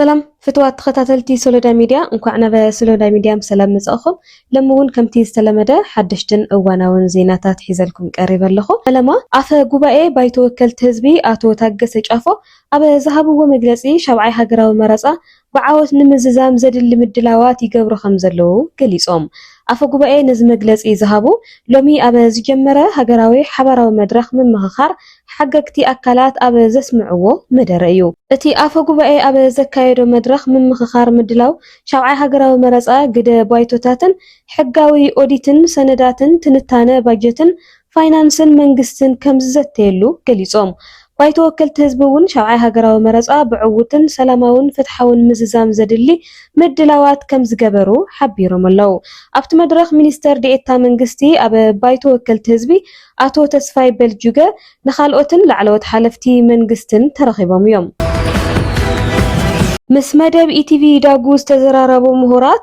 سلام فتوات تخطاتلتي سولودا ميديا انكوعنا بسولودا ميديا مسلام مساخم لمون كمتي استلمده حدشتن اواناون زيناتات حيزلكم قريب لخو لما عفا غوباي بايتو وكلت حزبي اتو تاغس ጫፎ አበ ዘሃብዎ መግለጺ ሻብዓይ ሃገራዊ መረጻ በዓወት ንምዝዛም ዘድሊ ምድላዋት ይገብሩ ከም ዘለው ገሊጾም አፈ ጉባኤ ነዝ መግለጺ ዘሃቡ ሎሚ አበ ዝጀመረ ሃገራዊ ሓበራዊ መድረኽ ምምኽኻር ሓገግቲ አካላት አበ ዘስምዕዎ መደረ እዩ እቲ አፈ ጉባኤ አበ ዘካየዶ መድረኽ ምምኽኻር ምድላው ሻብዓይ ሃገራዊ መረጻ ግደ ባይቶታትን ሕጋዊ ኦዲትን ሰነዳትን ትንታነ ባጀትን ፋይናንስን መንግስትን ከም ዝዘተየሉ ገሊጾም ባይቶ ወከልት ህዝብውን ሻብዓይ ሃገራዊ መረጻ ብዕውትን ሰላማውን ፍትሓውን ምዝዛም ዘድሊ ምድላዋት ከም ዝገበሩ ሓቢሮም ኣለው ኣብቲ መድረኽ ሚኒስተር ዲኤታ መንግስቲ ኣብ ባይቶ ወከልት ህዝቢ አቶ ተስፋይ በልጁገ ንኻልኦትን ላዕለዎት ሓለፍቲ መንግስትን ተረኺቦም እዮም ምስ መደብ ኢቲቪ ዳጉ ዝተዘራረቡ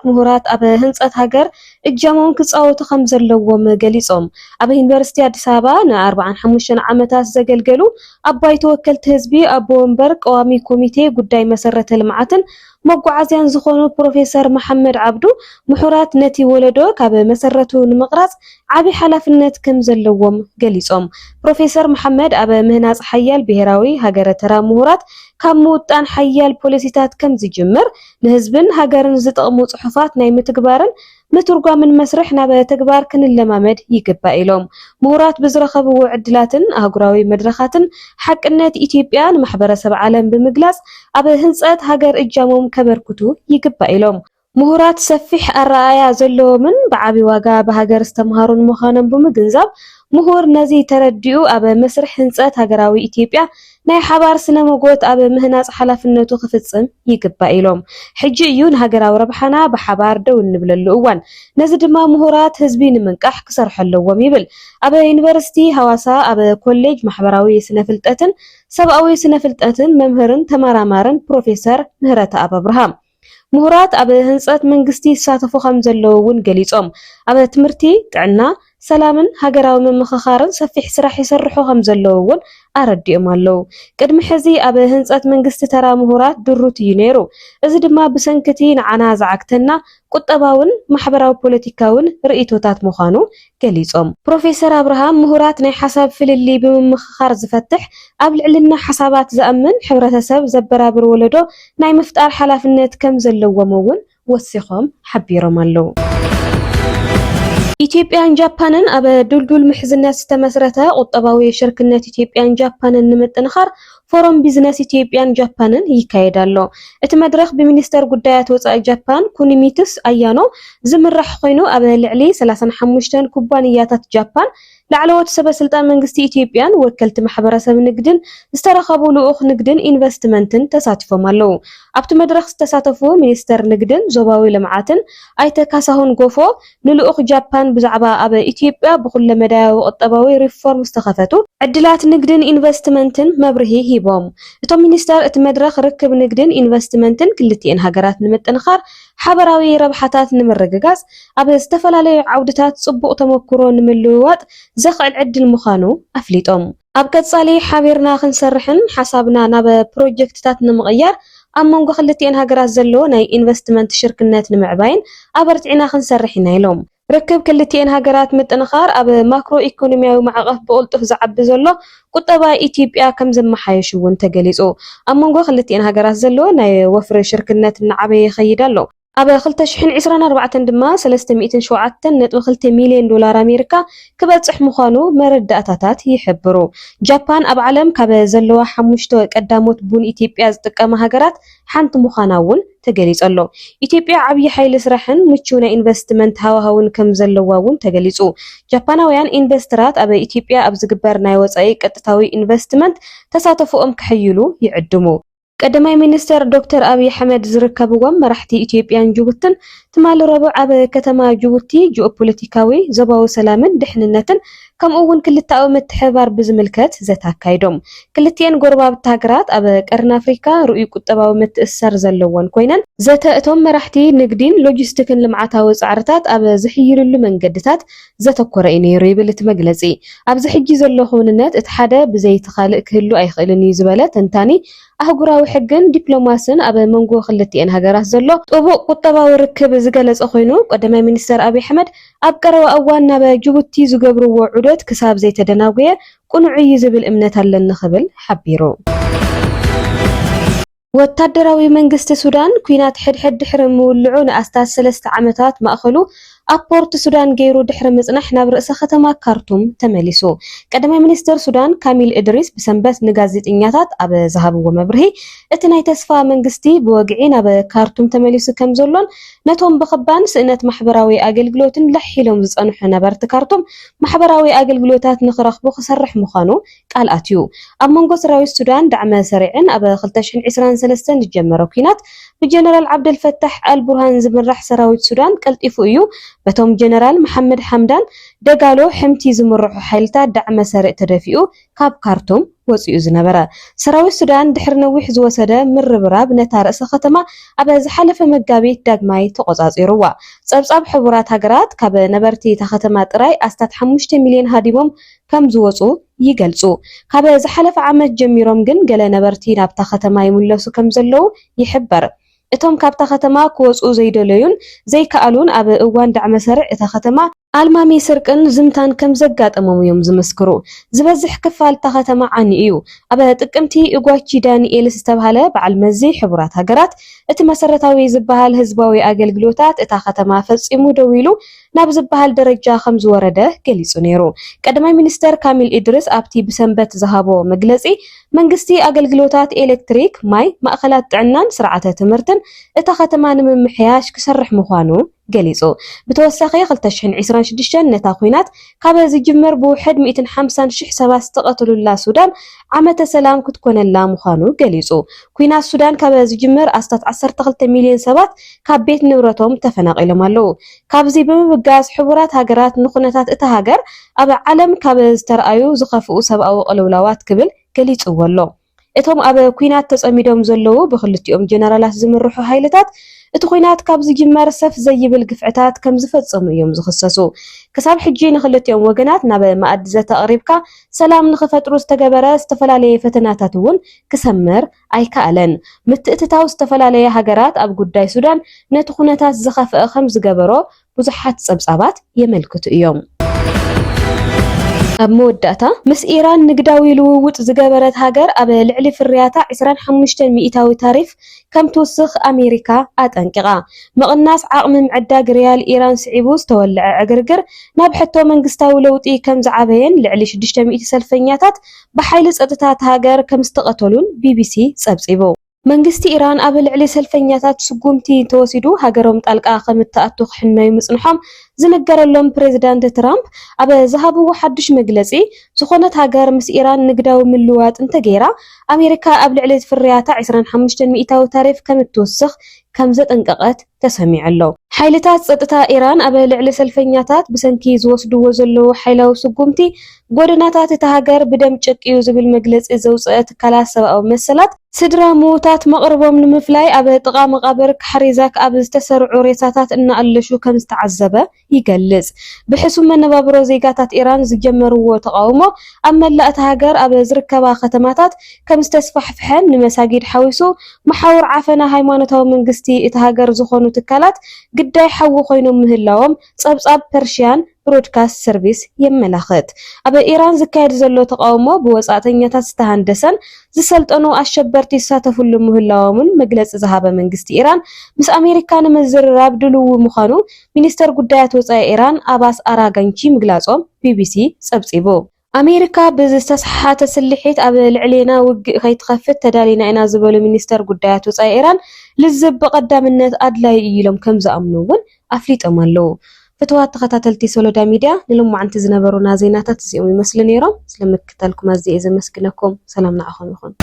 ምሁራት ኣብ ህንፀት ሃገር እጃሞም ክጻወቱ ከም ዘለዎም ገሊጾም ኣብ ዩኒቨርሲቲ አዲስ አበባ ን45 ዓመታት ዘገልገሉ ኣብ ባይቶ ወከልቲ ህዝቢ ኣቦ ወንበር ቀዋሚ ኮሚቴ ጉዳይ መሰረተ ልምዓትን መጓዓዝያን ዝኾኑ ፕሮፌሰር መሐመድ ዓብዱ ምሁራት ነቲ ወለዶ ካብ መሰረቱ ንምቕራጽ ዓቢ ሓላፍነት ከም ዘለዎም ገሊጾም ፕሮፌሰር መሐመድ ኣብ ምህናጽ ሓያል ብሄራዊ ሃገረ ተራ ምሁራት ካብ ምውጣን ሓያል ፖሊሲታት ከም ዝጅምር ንህዝብን ሃገርን ዝጠቕሙ ጽሑፋት ናይ ምትግባርን ምትርጓምን መስርሕ ናብ ተግባር ክንለማመድ ይግባእ ኢሎም ምሁራት ብዝረኸብዎ ዕድላትን ኣህጉራዊ መድረኻትን ሓቅነት ኢትዮጵያ ንማሕበረሰብ ዓለም ብምግላጽ ኣብ ህንጸት ሃገር እጃሞም ከበርክቱ ይግባእ ኢሎም ምሁራት ሰፊሕ ኣረኣያ ዘለዎምን ብዓቢ ዋጋ ብሃገር ዝተምሃሩን ምዃኖም ብምግንዛብ ምሁር ነዚ ተረዲኡ ኣብ መስርሕ ህንጸት ሃገራዊ ኢትዮጵያ ናይ ሓባር ስነ መጎት ኣብ ምህናጽ ሓላፍነቱ ክፍጽም ይግባእ ኢሎም ሕጂ እዩ ንሃገራዊ ረብሓና ብሓባር ደው እንብለሉ እዋን ነዚ ድማ ምሁራት ህዝቢ ንምንቃሕ ክሰርሐለዎም ይብል ኣብ ዩኒቨርሲቲ ሐዋሳ ኣብ ኮሌጅ ማሕበራዊ ስነ ፍልጠትን ሰብኣዊ ስነ ፍልጠትን መምህርን ተመራማርን ፕሮፌሰር ምህረት ኣብ አብርሃም ምሁራት ኣብ ህንጸት መንግስቲ ይሳተፉ ከም ዘለውን ገሊጾም ኣብ ትምህርቲ ጥዕና ሰላምን ሃገራዊ ምምኽኻርን ሰፊሕ ስራሕ ይሰርሑ ከም ዘለውን ኣረዲኦም ኣለው ቅድሚ ሕዚ ኣብ ህንጸት መንግስቲ ተራ ምሁራት ድሩት እዩ ነይሩ እዚ ድማ ብሰንክቲ ንዓና ዝዓግተና ቁጠባውን ማሕበራዊ ፖለቲካውን ርእይቶታት ምዃኑ ገሊጾም ፕሮፌሰር አብርሃም ምሁራት ናይ ሓሳብ ፍልሊ ብምምኽኻር ዝፈትሕ ኣብ ልዕልና ሓሳባት ዝኣምን ሕብረተሰብ ዘበራብር ወለዶ ናይ ምፍጣር ሓላፍነት ከም ዘለዎም እውን ወሲኾም ሓቢሮም ኣለው ኢትዮጵያን ጃፓንን ኣብ ዱልዱል ምሕዝነት ዝተመስረተ ቁጠባዊ ሽርክነት ኢትዮጵያን ጃፓንን ንምጥንኻር ፎረም ቢዝነስ ኢትዮጵያን ጃፓንን ይካየዳሎ እቲ መድረኽ ብሚኒስተር ጉዳያት ወጻኢ ጃፓን ኩኒሚትስ አያኖ ዝምራሕ ኮይኑ ኣብ ልዕሊ 35 ኩባንያታት ጃፓን ላዕለዎት ሰበስልጣን መንግስቲ ኢትዮጵያን ወከልቲ ማሕበረሰብ ንግድን ዝተረኸቡ ልኡኽ ንግድን ኢንቨስትመንትን ተሳቲፎም ኣለው ኣብቲ መድረኽ ዝተሳተፉ ሚኒስተር ንግድን ዞባዊ ልምዓትን ኣይተ ካሳሁን ጎፎ ንልኡኽ ጃፓን ብዛዕባ ኣብ ኢትዮጵያ ብኩለ መዳያዊ ቁጠባዊ ሪፎርም ዝተኸፈቱ ዕድላት ንግድን ኢንቨስትመንትን መብርሂ ሂቦም እቶም ሚኒስተር እቲ መድረኽ ርክብ ንግድን ኢንቨስትመንትን ክልቲአን ሃገራት ንምጥንኻር ሓበራዊ ረብሓታት ንምርግጋጽ ኣብ ዝተፈላለዩ ዓውድታት ጽቡቕ ተመክሮ ንምልውዋጥ ዘኽእል ዕድል ምዃኑ ኣፍሊጦም ኣብ ቀጻሊ ሓቢርና ክንሰርሕን ሓሳብና ናብ ፕሮጀክትታት ንምቕያር ኣብ መንጎ ክልቲአን ሃገራት ዘሎ ናይ ኢንቨስትመንት ሽርክነት ንምዕባይን ኣበርቲዕና ክንሰርሕ ኢና ኢሎም ርክብ ክልቲአን ሃገራት ምጥንኻር ኣብ ማክሮ ኢኮኖሚያዊ ማዕቐፍ ብቕልጡፍ ዝዓቢ ዘሎ ቁጠባ ኢትዮጵያ ከም ዘመሓየሽ እውን ተገሊጹ ኣብ መንጎ ክልቲአን ሃገራት ዘሎ ናይ ወፍሪ ሽርክነት እናዓበየ ይኸይድ ኣሎ ኣብ 2024 ድማ 307.2 ሚልዮን ዶላር ኣሜሪካ ክበጽሕ ምዃኑ መረዳእታታት ይሕብሩ ጃፓን ኣብ ዓለም ካብ ዘለዋ 5 ቀዳሞት ቡን ኢትዮጵያ ዝጥቀማ ሃገራት ሓንቲ ምዃና እውን ተገሊጹ ኣሎ ኢትዮጵያ ዓብይ ሓይሊ ስራሕን ምቹው ናይ ኢንቨስትመንት ሃዋሃውን ከም ዘለዋ እውን ተገሊጹ ጃፓናውያን ኢንቨስተራት ኣብ ኢትዮጵያ ኣብ ዝግበር ናይ ወጻኢ ቀጥታዊ ኢንቨስትመንት ተሳተፍኦም ክሕይሉ ይዕድሙ ቀዳማይ ሚኒስተር ዶክተር አብይ አሕመድ ዝርከብዎም መራሕቲ ኢትዮጵያን ጅቡቲን ትማል ረቡዕ ኣብ ከተማ ጅቡቲ ጂኦፖለቲካዊ ዞባዊ ሰላምን ድሕንነትን ከምኡውን ክልታዊ ምትሕብባር ብዝምልከት ዘተካይዶም ክልቲአን ጎረባብቲ ሃገራት ኣብ ቀርኒ ኣፍሪካ ርኡይ ቁጠባዊ ምትእስሳር ዘለዎን ኮይነን ዘተ እቶም መራሕቲ ንግዲን ሎጂስቲክን ልምዓታዊ ጻዕርታት ኣብ ዝሕይልሉ መንገድታት ዘተኮረ እዩ ነይሩ ይብል እቲ መግለጺ ኣብዚ ሕጂ ዘሎ ኩነነት እቲ ሓደ ብዘይቲ ካልእ ክህሉ ኣይኽእልን እዩ ዝበለ ተንታኒ ኣህጉራዊ ሕግን ዲፕሎማስን ኣብ መንጎ ክልቲአን ሃገራት ዘሎ ጥቡቅ ቁጠባዊ ርክብ ዝገለጸ ኮይኑ ቀዳማይ ሚኒስተር አብይ አሕመድ ኣብ ቀረባ እዋን ናብ ጅቡቲ ዝገብርዎ ዑደት ክሳብ ዘይተደናጎየ ቁኑዕ እዩ ዝብል እምነት ኣለኒ ክብል ሓቢሩ ወታደራዊ መንግስቲ ሱዳን ኩናት ሕድሕድ ድሕሪ ምውልዑ ንኣስታት 3 ዓመታት ማእኸሉ ኣብ ፖርት ሱዳን ገይሩ ድሕሪ ምጽናሕ ናብ ርእሰ ከተማ ካርቱም ተመሊሱ ቀዳማይ ሚኒስተር ሱዳን ካሚል ኢድሪስ ብሰንበት ንጋዜጠኛታት ኣብ ዝሃብዎ መብርሂ እቲ ናይ ተስፋ መንግስቲ ብወግዒ ናብ ካርቱም ተመሊሱ ከም ዘሎን ነቶም ብኽባን ስእነት ማሕበራዊ ኣገልግሎትን ለሒሎም ዝጸንሑ ነበርቲ ካርቱም ማሕበራዊ ኣገልግሎታት ንኽረኽቡ ክሰርሕ ምዃኑ ቃል ኣትዩ ኣብ መንጎ ሰራዊት ሱዳን ዳዕመ ሰሪዕን ኣብ 2023 ዝጀመረ ኩናት ብጀነራል ዓብደልፈታሕ አልቡርሃን ዝምራሕ ሰራዊት ሱዳን ቀልጢፉ እዩ በቶም ጀነራል መሐመድ ሐምዳን ደጋሎ ሕምቲ ዝምርሑ ሓይልታት ዳዕመ ሰሪዕ ተደፊኡ ካብ ካርቱም ወፂኡ ዝነበረ ሰራዊት ሱዳን ድሕሪ ነዊሕ ዝወሰደ ምርብራብ ነታ ርእሰ ከተማ ኣብ ዝሓለፈ መጋቢት ዳግማይ ተቆጻጺሩዋ ጸብጻብ ሕቡራት ሃገራት ካብ ነበርቲ እታ ከተማ ጥራይ ኣስታት 5 ሚልዮን ሃዲሞም ከም ዝወጹ ይገልጹ ካብ ዝሓለፈ ዓመት ጀሚሮም ግን ገለ ነበርቲ ናብታ ከተማ ይምለሱ ከም ዘለው ይሕበር እቶም ካብታ ከተማ ክወጹ ዘይደለዩን ዘይከኣሉን ኣብ እዋን ዳዕመ ሰሪዕ እታ ከተማ ኣልማሚ ስርቅን ዝምታን ከም ዘጋጠሞም እዮም ዝመስክሩ ዝበዝሕ ክፋል እታ ከተማ ዓኒ እዩ ኣብ ጥቅምቲ እጓቺ ዳንኤል ዝተባሃለ በዓል መዚ ሕቡራት ሃገራት እቲ መሰረታዊ ዝበሃል ህዝባዊ ኣገልግሎታት እታ ከተማ ፈጺሙ ደው ኢሉ ናብ ዝበሃል ደረጃ ከም ዝወረደ ገሊጹ ነይሩ ቀዳማይ ሚኒስተር ካሚል ኢድሪስ ኣብቲ ብሰንበት ዝሃቦ መግለጺ መንግስቲ ኣገልግሎታት ኤሌክትሪክ ማይ ማእከላት ጥዕናን ስርዓተ ትምህርትን እታ ከተማ ንምምሕያሽ ክሰርሕ ምዃኑ ገሊጹ ብተወሳኺ 2026 ነታ ኩናት ካብ ዝጅመር ብውሕድ 150,000 ሰባት ዝተቐተሉላ ሱዳን ዓመተ ሰላም ክትኮነላ ምዃኑ ገሊጹ ኩናት ሱዳን ካብ ዝጅመር ኣስታት 12 ሚልዮን ሰባት ካብ ቤት ንብረቶም ተፈናቒሎም ኣለዉ ካብዚ ብምብጋስ ሕቡራት ሃገራት ንኹነታት እታ ሃገር ኣብ ዓለም ካብ ዝተረኣዩ ዝኸፍኡ ሰብኣዊ ቅልውላዋት ክብል ገሊጹዎ ኣሎ እቶም ኣብ ኩናት ተጸሚዶም ዘለዉ ብክልቲኦም ጀነራላት ዝምርሑ ሓይልታት እቲ ኩናት ካብ ዝጅመር ሰፍ ዘይብል ግፍዕታት ከም ዝፈጸሙ እዮም ዝኽሰሱ ክሳብ ሕጂ ንክልቲኦም ወገናት ናብ ማኣዲ ዘተቕሪብካ ሰላም ንኽፈጥሩ ዝተገበረ ዝተፈላለየ ፈተናታት እውን ክሰምር ኣይከኣለን ምትእትታው ዝተፈላለየ ሃገራት ኣብ ጉዳይ ሱዳን ነቲ ኩነታት ዝኸፍአ ከም ዝገበሮ ብዙሓት ጸብጻባት የመልክቱ እዮም ኣብ መወዳእታ ምስ ኢራን ንግዳዊ ልውውጥ ዝገበረት ሃገር ኣብ ልዕሊ ፍርያታ 25 ሚእታዊ ታሪፍ ከም ትውስኽ ኣሜሪካ ኣጠንቂቓ መቕናስ ዓቕሚ ምዕዳግ ሪያል ኢራን ስዒቡ ዝተወልዐ ዕግርግር ናብ ሕቶ መንግስታዊ ለውጢ ከም ዝዓበየን ልዕሊ 600 ሰልፈኛታት ብሓይሊ ጸጥታ ሃገር ከም ዝተቐተሉን ቢቢሲ ጸብጺቡ መንግስቲ ኢራን ኣብ ልዕሊ ሰልፈኛታት ስጉምቲ ተወሲዱ ሃገሮም ጣልቃ ከም እተኣቱ ክሕነዩ ምጽንሖም ዝነገረሎም ፕሬዝዳንት ትራምፕ ኣብ ዝሃብዎ ሓድሽ መግለጺ ዝኾነት ሃገር ምስ ኢራን ንግዳዊ ምልዋጥ እንተገይራ ኣሜሪካ ኣብ ልዕሊ ፍርያታ 25 ሚእታዊ ታሪፍ ከም እትወስኽ ከም ዘጠንቀቐት ተሰሚዑ ኣሎ ሓይልታት ጸጥታ ኢራን ኣብ ልዕሊ ሰልፈኛታት ብሰንኪ ዝወስድዎ ዘለዉ ሓይላዊ ስጉምቲ ጎደናታት እታ ሃገር ብደም ጨቅዩ ዝብል መግለጺ ዘውፅአ ትካላት ሰብኣዊ መሰላት ስድራ ምዉታት መቕርቦም ንምፍላይ ኣብ ጥቓ መቓብር ካሕሪዛክ ኣብ ዝተሰርዑ ሬሳታት እናኣለሹ ከም ዝተዓዘበ ይገልጽ ብሕሱም መነባብሮ ዜጋታት ኢራን ዝጀመርዎ ተቃውሞ ኣብ መላእ እታ ሃገር ኣብ ዝርከባ ከተማታት ከም ዝተስፋሕፍሐን ንመሳጊድ ሓዊሱ መሓውር ዓፈና ሃይማኖታዊ መንግስቲ እታ ሃገር ዝኾኑ ትካላት ግዳይ ሓዊ ኮይኖም ምህላዎም ጸብጻብ ፐርሺያን ብሮድካስት ሰርቪስ የመላኽት ኣብ ኢራን ዝካየድ ዘሎ ተቃውሞ ብወጻእተኛታት ዝተሃንደሰን ዝሰልጠኑ ኣሸበርቲ ዝሳተፍሉ ምህላዎምን መግለጺ ዝሃበ መንግስቲ ኢራን ምስ ኣሜሪካ ንምዝርራብ ድልው ምዃኑ ሚኒስተር ጉዳያት ወጻኢ ኢራን ኣባስ ኣራጋንቺ ምግላጾም ቢቢሲ ጸብጺቡ ኣሜሪካ ብዝተሰሓተ ስልሒት ኣብ ልዕሊና ውግእ ከይትኸፍት ተዳሊና ኢና ዝበሉ ሚኒስተር ጉዳያት ወጻኢ ኢራን ልዝብ በቀዳምነት ኣድላይ ኢሎም ከም ዝኣምኑ እውን ኣፍሊጦም ኣለዉ ፍትዋት ተኸታተልቲ ሶሎዳ ሚድያ ንሎማዓንቲ ዝነበሩና ዜናታት እዚኦም ይመስሉ ነይሮም ስለምክታልኩም ኣዝየ ዘመስግነኩም ሰላም ንዓኹም ይኹን